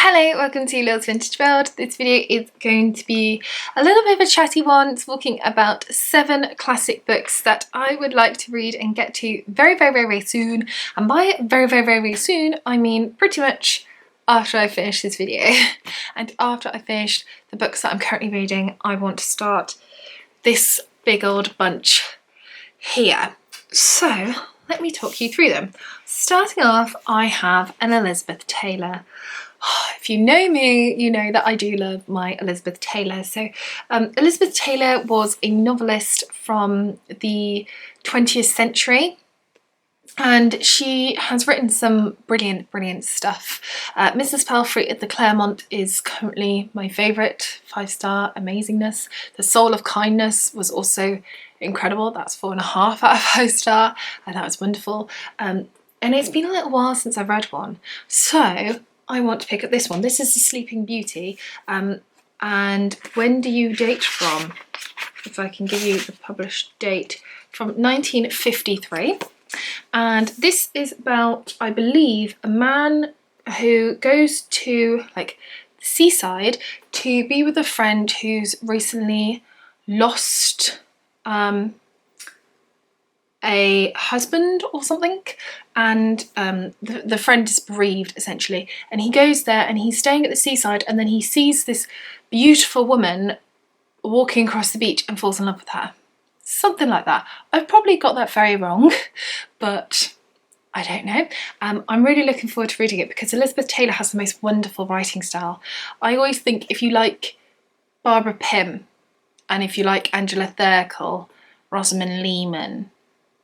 Hello, welcome to Lil's Vintage World. This video is going to be a little bit of a chatty one, talking about 7 classic books that I would like to read and get to very soon. And by very soon, I mean pretty much after I finish this video. And after I finish the books that I'm currently reading, I want to start this big old bunch here. So let me talk you through them. Starting off, I have an Elizabeth Taylor. If you know me, you know that I do love my Elizabeth Taylor. So Elizabeth Taylor was a novelist from the 20th century, and she has written some brilliant stuff. Mrs. Palfrey at the Claremont is currently my favourite, 5-star amazingness. The Soul of Kindness was also incredible. That's 4.5 out of 5-star. That was wonderful. And it's been a little while since I've read one, so I want to pick up this one. This is The Sleeping Beauty. And when do you date from? If I can give you the published date, from 1953. And this is about, I believe, a man who goes to like the seaside to be with a friend who's recently lost a husband or something, and the friend is bereaved essentially, and he goes there and he's staying at the seaside, and then he sees this beautiful woman walking across the beach and falls in love with her. Something like that. I've probably got that very wrong, but I don't know. I'm really looking forward to reading it because Elizabeth Taylor has the most wonderful writing style. I always think if you like Barbara Pym and if you like Angela Thirkell, Rosamund Lehman,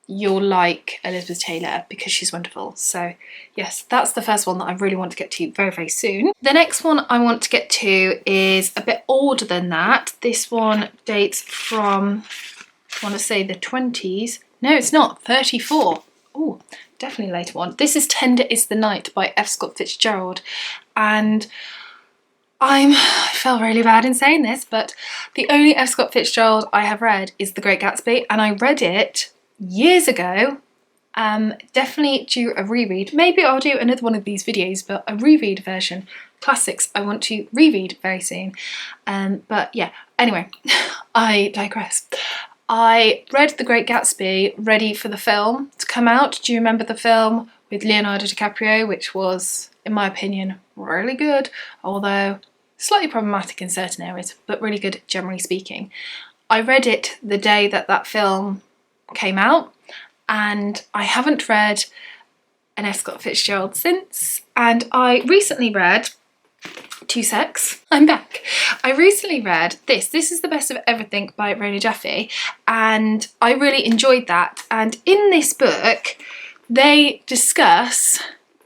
you'll like Elizabeth Taylor because she's wonderful. So yes, that's the first one that I really want to get to very soon. The next one I want to get to is a bit older than that. This one dates from, I want to say the 20s. No, it's not, 34. Oh, definitely a later one. This is Tender is the Night by F. Scott Fitzgerald. And I feel really bad in saying this, but the only F. Scott Fitzgerald I have read is The Great Gatsby, and I read it years ago. Definitely due a reread. Maybe I'll do another one of these videos, but a reread version. Classics I want to reread very soon. But yeah, anyway, I digress. I read The Great Gatsby ready for the film to come out. Do you remember the film with Leonardo DiCaprio, which was, in my opinion, really good, although slightly problematic in certain areas, but really good generally speaking. I read it the day that that film came out, and I haven't read an F. Scott Fitzgerald since, and I recently read, I'm back. I recently read this. This is The Best of Everything by Rona Jaffe, and I really enjoyed that. And in this book, they discuss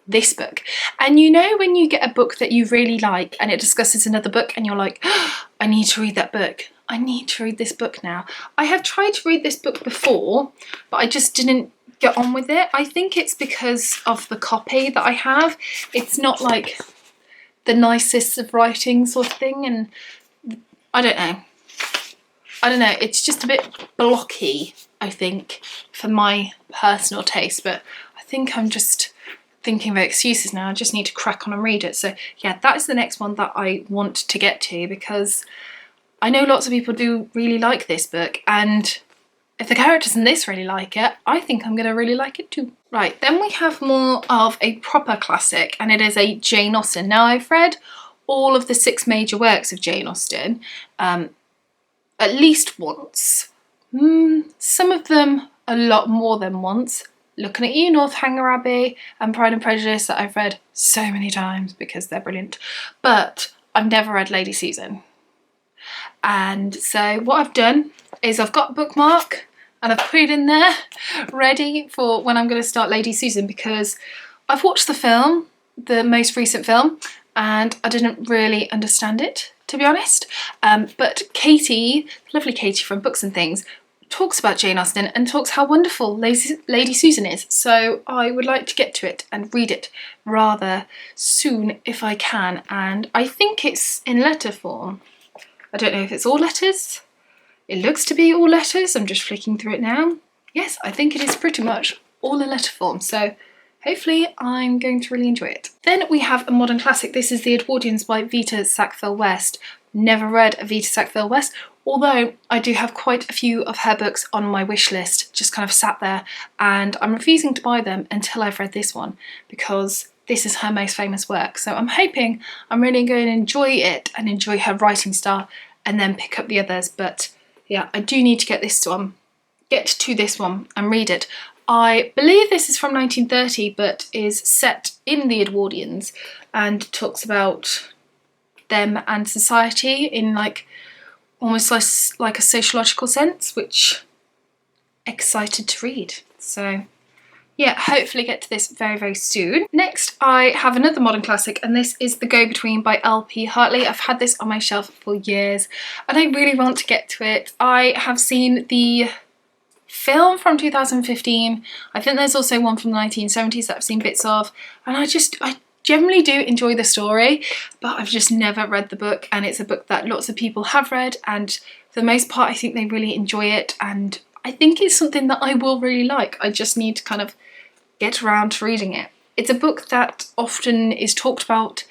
this book. And you know when you get a book that you really like and it discusses another book and you're like, oh, I need to read that book. I need to read this book now. I have tried to read this book before, but I just didn't get on with it. I think it's because of the copy that I have. It's not like the nicest of writing sort of thing, and I don't know. It's just a bit blocky, I think, for my personal taste, but I think I'm just thinking of excuses now. I just need to crack on and read it. So yeah, that is the next one that I want to get to, because I know lots of people do really like this book, and if the characters in this really like it, I think I'm going to really like it too. Right, then we have more of a proper classic, and it is a Jane Austen. Now, I've read all of the 6 major works of Jane Austen at least once. Some of them a lot more than once. Looking at You, Northanger Abbey and Pride and Prejudice that I've read so many times because they're brilliant. But I've never read Lady Susan. And so what I've done is I've got a bookmark and I've put it in there ready for when I'm going to start Lady Susan, because I've watched the film, the most recent film, and I didn't really understand it, to be honest. But Katie, lovely Katie from Books and Things, talks about Jane Austen and talks how wonderful Lady Susan is. So I would like to get to it and read it rather soon if I can. And I think it's in letter form. I don't know if it's all letters. It looks to be all letters. I'm just flicking through it now. Yes, I think it is pretty much all in letter form. So hopefully I'm going to really enjoy it. Then we have a modern classic. This is The Edwardians by Vita Sackville-West. Never read a Vita Sackville-West, although I do have quite a few of her books on my wish list, just kind of sat there, and I'm refusing to buy them until I've read this one, because this is her most famous work. So I'm hoping I'm really going to enjoy it and enjoy her writing style and then pick up the others. But yeah, I do need to get to this one and read it. I believe this is from 1930, but is set in the Edwardians and talks about them and society in like almost like a sociological sense, which excited to read. So yeah, hopefully get to this very, very soon. Next, I have another modern classic, and this is The Go-Between by L.P. Hartley. I've had this on my shelf for years, and I really want to get to it. I have seen the film from 2015. I think there's also one from the 1970s that I've seen bits of, and I generally do enjoy the story, but I've just never read the book, and it's a book that lots of people have read, and for the most part I think they really enjoy it, and I think it's something that I will really like. I just need to kind of get around to reading it. It's a book that often is talked about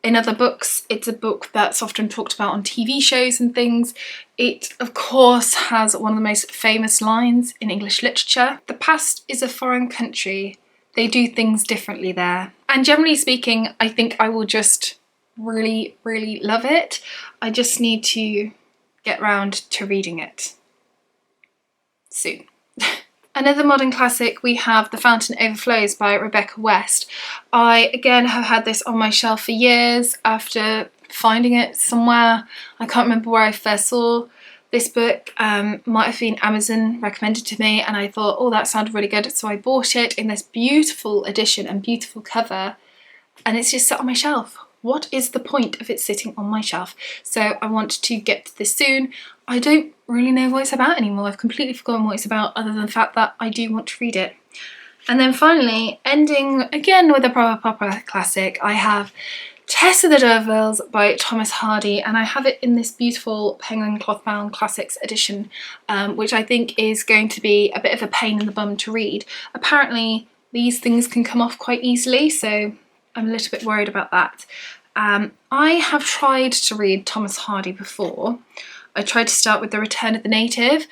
in other books. It's a book that's often talked about on TV shows and things. It, of course, has one of the most famous lines in English literature. The past is a foreign country. They do things differently there. And generally speaking, I think I will just really, really love it. I just need to get round to reading it soon. Another modern classic, we have The Fountain Overflows by Rebecca West. I, again, have had this on my shelf for years after finding it somewhere. I can't remember where I first saw this book. Might have been Amazon recommended to me, and I thought, oh, that sounded really good. So I bought it in this beautiful edition and beautiful cover, and it's just sat on my shelf. What is the point of it sitting on my shelf? So I want to get to this soon. I don't really know what it's about anymore. I've completely forgotten what it's about, other than the fact that I do want to read it. And then finally, ending again with a proper classic, I have Tess of the D'Urbervilles by Thomas Hardy, and I have it in this beautiful Penguin Clothbound Classics edition, which I think is going to be a bit of a pain in the bum to read. Apparently these things can come off quite easily, so I'm a little bit worried about that. I have tried to read Thomas Hardy before. I tried to start with The Return of the Native,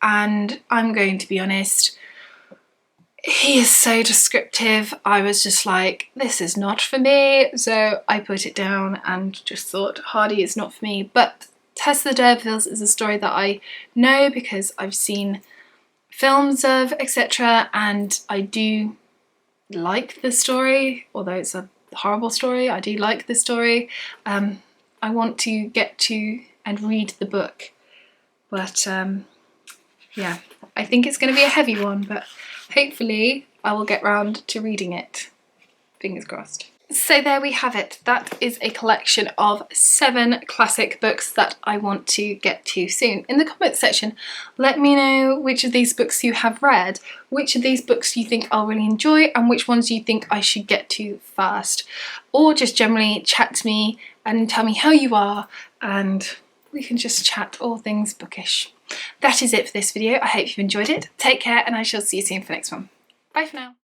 and I'm going to be honest, he is so descriptive. I was just like, this is not for me, so I put it down and just thought Hardy is not for me. But Tess of the D'Urbervilles is a story that I know because I've seen films of, etc., and I do like the story, although it's a horrible story. I do like the story. I want to get to and read the book, but yeah, I think it's going to be a heavy one, but hopefully I will get round to reading it. Fingers crossed. So there we have it. That is a collection of 7 classic books that I want to get to soon. In the comments section, let me know which of these books you have read, which of these books you think I'll really enjoy, and which ones you think I should get to first. Or just generally chat to me and tell me how you are, and we can just chat all things bookish. That is it for this video. I hope you've enjoyed it. Take care, and I shall see you soon for the next one. Bye for now.